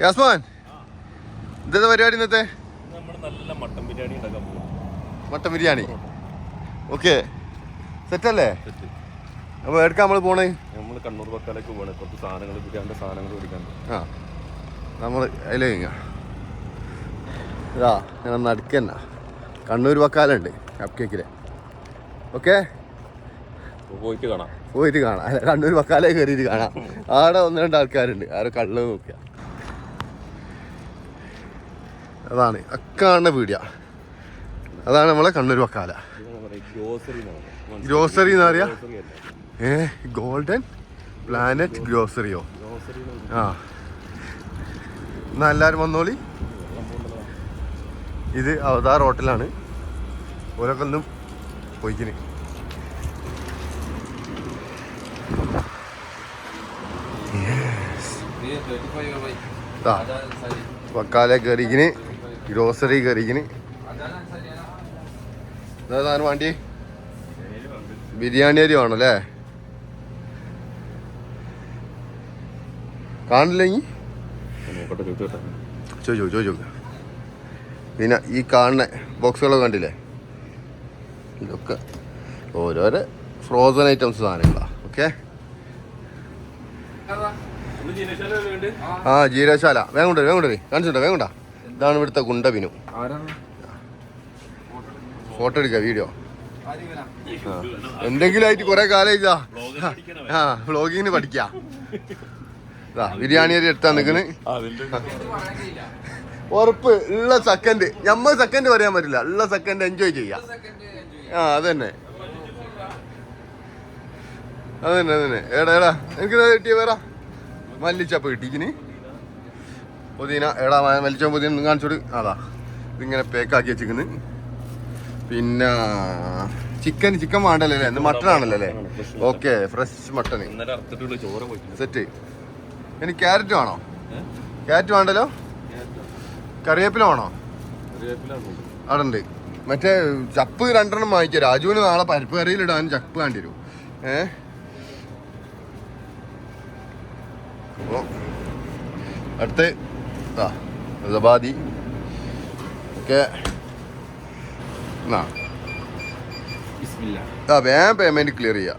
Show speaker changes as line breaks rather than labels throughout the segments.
യാസ്മാൻ, ഇതെന്താ പരിപാടി ഇന്നത്തെ? മട്ടൻ ബിരിയാണി. ഓക്കെ, സെറ്റല്ലേ? അപ്പോൾ എവിടേക്കാ നമ്മൾ പോണേ?
നമ്മൾ കണ്ണൂർ പക്കാലേക്ക് പോകണം. കുറച്ച് സാധനങ്ങൾ ബിരിയാണിൻ്റെ സാധനങ്ങൾ മേടിക്കാണ്ട്.
ആ, നമ്മൾ അതിൽ കഴിഞ്ഞാൽ ഇതാ ഞാൻ നടുക്കന്നെ കണ്ണൂർ പക്കാലുണ്ട് കപ്പ് കേക്കിൽ. ഓക്കെ,
പോയിട്ട് കാണാം.
അല്ല, കണ്ണൂർ പക്കാലേ കയറിയിട്ട് കാണാം. ആടെ 1-2 ആൾക്കാരുണ്ട്. ആരെ കള്ള് നോക്കുക. അതാണ് അക്കാണ പീടിയ. അതാണ് നമ്മളെ കണ്ണൂർ പക്കാല. ഗ്രോസറി എന്ന് പറയാ. ഗോൾഡൻ പ്ലാനറ്റ് ഗ്രോസറിയോ? ആ, എന്നാ എല്ലാവരും വന്നോളി. ഇത് അവതാർ ഹോട്ടലാണ്. ഓരോക്കെ ഒന്നും പോയിക്കിന്. പക്കാല കയറിക്കിന്, ഗ്രോസറി കയറിക്കിന്. എന്താ സാധനം വേണ്ടി? ബിരിയാണി അരി വേണം അല്ലേ? കാണില്ലെങ്കിൽ ചോദിച്ചോ. പിന്നെ ഈ കാണുന്ന ബോക്സുകളൊക്കെ കണ്ടില്ലേ? ഇതൊക്കെ ഓരോരോ ഫ്രോസൺ ഐറ്റംസ് സാധനങ്ങളാണ്. ഓക്കെ, ആ ജീരകശാല. വേഗം കൊണ്ടുവരും കാണിച്ചിട്ടുണ്ടോ? വേഗം കൊണ്ടാ. ഇതാണ് ഇവിടുത്തെ ഗുണ്ടബിനു. ഫോട്ടോ എടുക്കുക, വീഡിയോ. എന്തെങ്കിലും ആയിട്ട് കുറെ കാലം വ്ളോഗിങ്ങിന് പഠിക്കാം. ബിരിയാണി അരി എടുത്താ നിൽക്കുന്നു. ഉറപ്പ് ഉള്ള സെക്കൻഡ്, ഞമ്മ സെക്കൻഡ് പറയാൻ പറ്റില്ല. ഉള്ള സെക്കൻഡ് എൻജോയ് ചെയ്യാം. ആ അതന്നെ. ഏടാ എനിക്ക് കിട്ടിയ വേറെ മല്ലിച്ചപ്പ് കിട്ടിക്കിന്. പുതിന എടാ മല്ലിച്ചപ്പ് പുതിന കാണിച്ചോട്. അതാ ഇതിങ്ങനെ പേക്കാക്കി വെച്ചിരിക്കുന്നു. പിന്നെ ചിക്കൻ വേണ്ടല്ലോ അല്ലേ? ഇന്ന് മട്ടൺ ആണല്ലോ അല്ലേ? Okay, fresh mutton set. ഇനി ക്യാരറ്റ് വേണോ? ക്യാരറ്റ് വേണ്ടല്ലോ. കറിവേപ്പില വേണോ? അവിടെ ഉണ്ട്. മറ്റേ ചപ്പ് 2 വാങ്ങിക്കാം. രാജുവിന് നാളെ പരിപ്പ് കറിയിലിടാൻ ചപ്പ് വേണ്ടി വരും. അപ്പോൾ അടുത്ത് സബാദി. ഓക്കെ, വേഗം പേയ്മെന്റ് ക്ലിയർ ചെയ്യാം.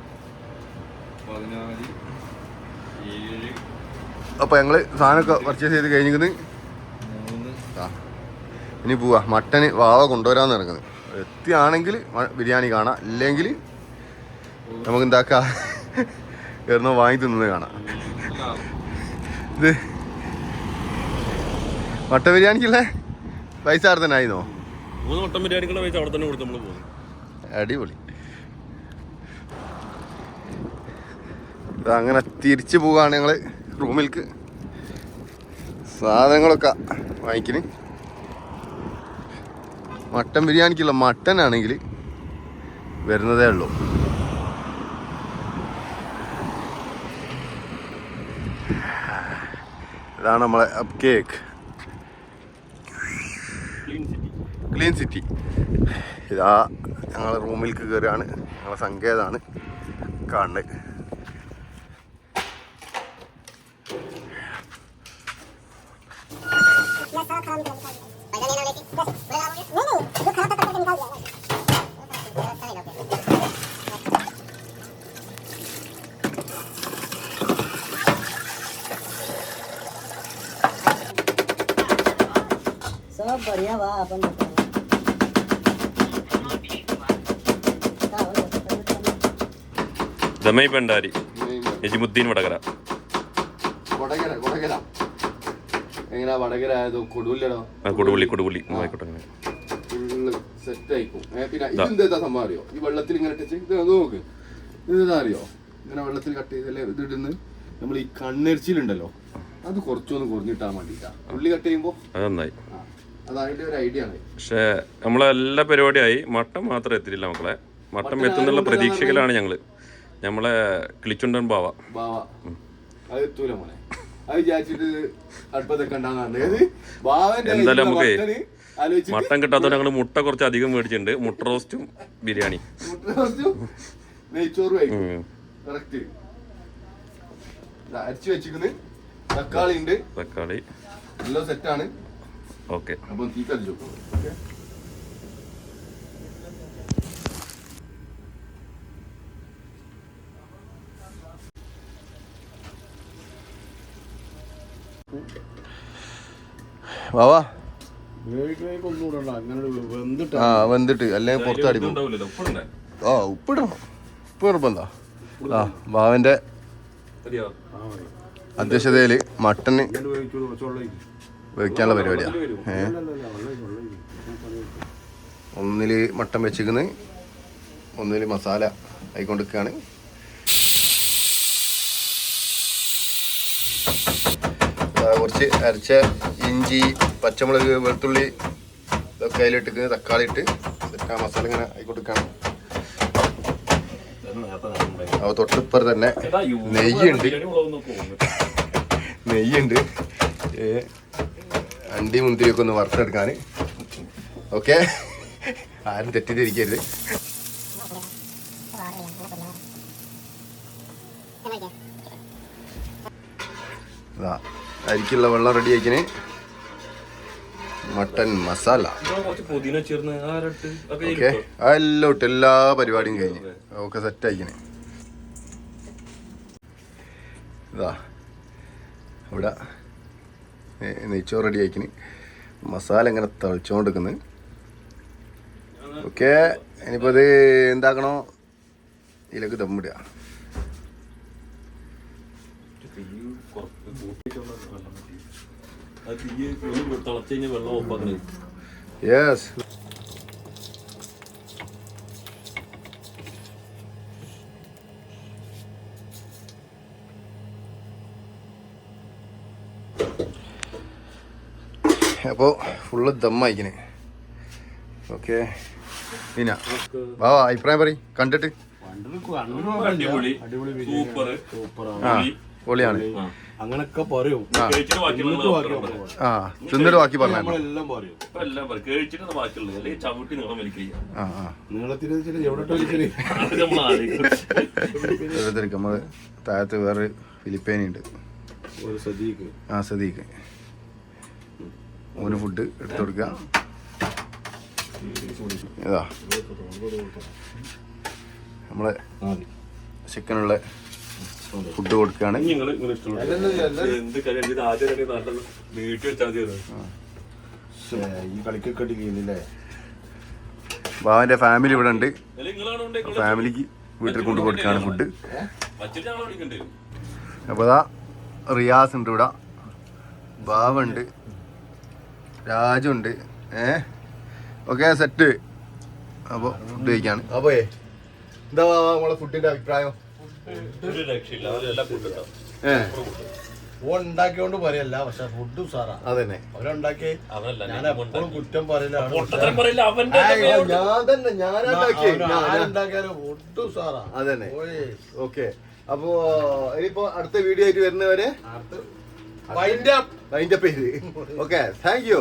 അപ്പൊ ഞങ്ങള് സാധനമൊക്കെ പർച്ചേസ് ചെയ്ത് കഴിഞ്ഞിരിക്കുന്നു. ഇനി പോവാ. മട്ടന് വാവ കൊണ്ടുവരാന്ന് ഇറങ്ങുന്നത്. എത്തിയാണെങ്കിൽ ബിരിയാണി കാണാം, ഇല്ലെങ്കിൽ നമുക്ക് എന്താക്കാം, കയറുന്ന വാങ്ങി തിന്നത് കാണാം. ഇത് മട്ടൻ ബിരിയാണിക്കുള്ള പൈസ അവിടെ തന്നെ ആയിരുന്നോ? അടിപൊളി. അങ്ങനെ തിരിച്ചു പോവുകയാണ് ഞങ്ങൾ റൂമിലേക്ക്. സാധനങ്ങളൊക്കെ വാങ്ങിക്കിന്. മട്ടൻ ബിരിയാണിക്കുള്ള മട്ടൻ ആണെങ്കിൽ വരുന്നതേ ഉള്ളൂ. ഇതാണ് നമ്മളെ അപ്പ് കേക്ക്. Clean city. ഇതാ ഞങ്ങൾ റൂമിലേക്ക് കയറുകയാണ്. ഞങ്ങളെ സങ്കേതമാണ് കാണുന്നത്.
सब बढ़िया बा अपन
ദമൈ ഭണ്ഡാരി നജിമുദ്ദീൻ വടകര.
എങ്ങനെയാ വടകര ആയതോ? കൊടുവല്ലോ.
കൊടുവള്ളി ആയിക്കോട്ടെ.
സെറ്റ് ആയിക്കും. പിന്നെ ഇതെന്താ സംഭവം അറിയോ? ഈ വെള്ളത്തിൽ ഇങ്ങനെ ടച്ച് ഇത് നോക്ക്. ഇതെന്താ അറിയോ? ഇങ്ങനെ വെള്ളത്തിൽ കട്ട് ചെയ്തല്ലേ ഇത് ഇടുന്ന്. നമ്മൾ ഈ കണ്ണെരിച്ചിലുണ്ടല്ലോ, അത് കുറച്ചൊന്ന് കുറഞ്ഞിട്ടാൻ വേണ്ടിട്ടാ ഉള്ളി കട്ട് ചെയ്യുമ്പോ.
അത് നന്നായി.
അതായിട്ട് ഒരു ഐഡിയ ആണ്.
പക്ഷെ നമ്മളെല്ലാ പരിപാടിയായി. മട്ടൻ മാത്രം എത്തിയില്ല മക്കളെ. മട്ടൻ എത്തുന്നുള്ള പ്രതീക്ഷയിലാണ് ഞങ്ങള്. നമ്മളെ കിളിച്ചുണ്ടൻ ബാവ
അത് എത്തൂല മോനെ. അത് വിചാരിച്ചിട്ട് അടുപ്പത്തൊക്കെ
എന്തായാലും നമുക്ക് മട്ടൻ കിട്ടാത്തവരെ ഞങ്ങള് മുട്ട കുറച്ച് അധികം മേടിച്ചിട്ടുണ്ട്. മുട്ട റോസ്റ്റും ബിരിയാണി,
നെയ്ച്ചോറും അരച്ചു വെച്ചിരിക്കുന്നത്. തക്കാളി ഉണ്ട്.
തക്കാളി
എല്ലാം സെറ്റാണ്.
ഓക്കെ.
അപ്പം തീ കത്തിച്ചു. ഓക്കെ. വാവാ വെന്തിട്ട് അല്ലെങ്കിൽ പുറത്താടി പോകും. ആ ഉപ്പിടണം. ഉപ്പ് നിർബന്ധ. ആ വാവന്റെ അധ്യക്ഷതയിൽ മട്ടന് വേവിക്കാനുള്ള പരിപാടിയാ. ഒന്നില് മട്ടൻ വെച്ചിരിക്കുന്നത്, ഒന്നില് മസാല ആയിക്കൊണ്ടിരിക്കുകയാണ്. കുറച്ച് അരച്ച ഇഞ്ചി, പച്ചമുളക്, വെളുത്തുള്ളി ഇതൊക്കെ അതിലിട്ട് തക്കാളി ഇട്ട് ആ മസാല ഇങ്ങനെ ആയിക്കൊണ്ടിരിക്കുകയാണ്. അപ്പോൾ തൊട്ടിപ്പുറം തന്നെ നെയ്യുണ്ട് അണ്ടി മുന്തിരിയൊക്കെ ഒന്ന് വറുത്തെടുക്കാൻ. ഓക്കെ, ആരും തെറ്റിദ്ധരിക്കരുത്. അരിക്കുള്ള വെള്ളം റെഡി ആക്കിന്. മട്ടൻ മസാല ഓക്കെ, എല്ലാം ഇട്ട് എല്ലാ പരിപാടിയും കഴിഞ്ഞ് ഒക്കെ സെറ്റ് ആക്കിന്. ഇതാ ഇവിടെ നെയ്ച്ചോറ് റെഡി ആക്കിന്. മസാല ഇങ്ങനെ തളിച്ചോണ്ടിരിക്കുന്നത്. ഓക്കെ, ഇനിയിപ്പോൾ ഇത് എന്താക്കണോ, ഇതിലേക്ക് ദമ്മിടുക. യെസ്, അപ്പോൾ ഫുള്ള് ദമ്മായിക്കിന്. ഓക്കെ, പിന്നെ വാ അഭിപ്രായം പറയും കണ്ടിട്ട്. ആ പൊളിയാണ്.
അങ്ങനൊക്കെ പറയും.
ആ തിന്നിട്ട് ബാക്കി പറഞ്ഞു. നമ്മള് താഴത്ത് വേറെ ഫിലിപ്പൈനി ഉണ്ട്. ആ സദീഖ്, ഓന് ഫുഡ് എടുത്തു കൊടുക്കുക. ഇതാ നമ്മളെ ചിക്കനുള്ള ഫുഡ് കൊടുക്കുകയാണ്. ബാബന്റെ ഫാമിലി ഇവിടെ ഉണ്ട്. ഫാമിലിക്ക് വീട്ടിൽ കൊണ്ട് കൊടുക്കുകയാണ് ഫുഡ്. അപ്പോൾ അതാ റിയാസ് ഉണ്ട് ഇവിടെ, ബാവുണ്ട്, രാജുണ്ട്. Okay set. അപ്പോൾ ഫുഡ് കഴിക്കാണ്. അപ്പോൾ എന്താ നമ്മളെ ഫുഡിന്റെ അഭിപ്രായം?
ഉണ്ടാക്കിയോണ്ട് പറയല്ല, പക്ഷെ ഫുഡ് സാറാ.
അതന്നെ
അവരുണ്ടാക്കി. ഞാൻ എപ്പോഴും കുറ്റം പറയില്ല. ഞാനുണ്ടാക്കിയാലും ഫുഡ് സാറാ.
അതന്നെ. ഓക്കെ, അപ്പോ ഇനിയിപ്പോ അടുത്ത വീഡിയോ ആയിട്ട് വരുന്നവരെ വൈൻഡ് അപ്പ് ചെയ്ത്. Okay, thank you.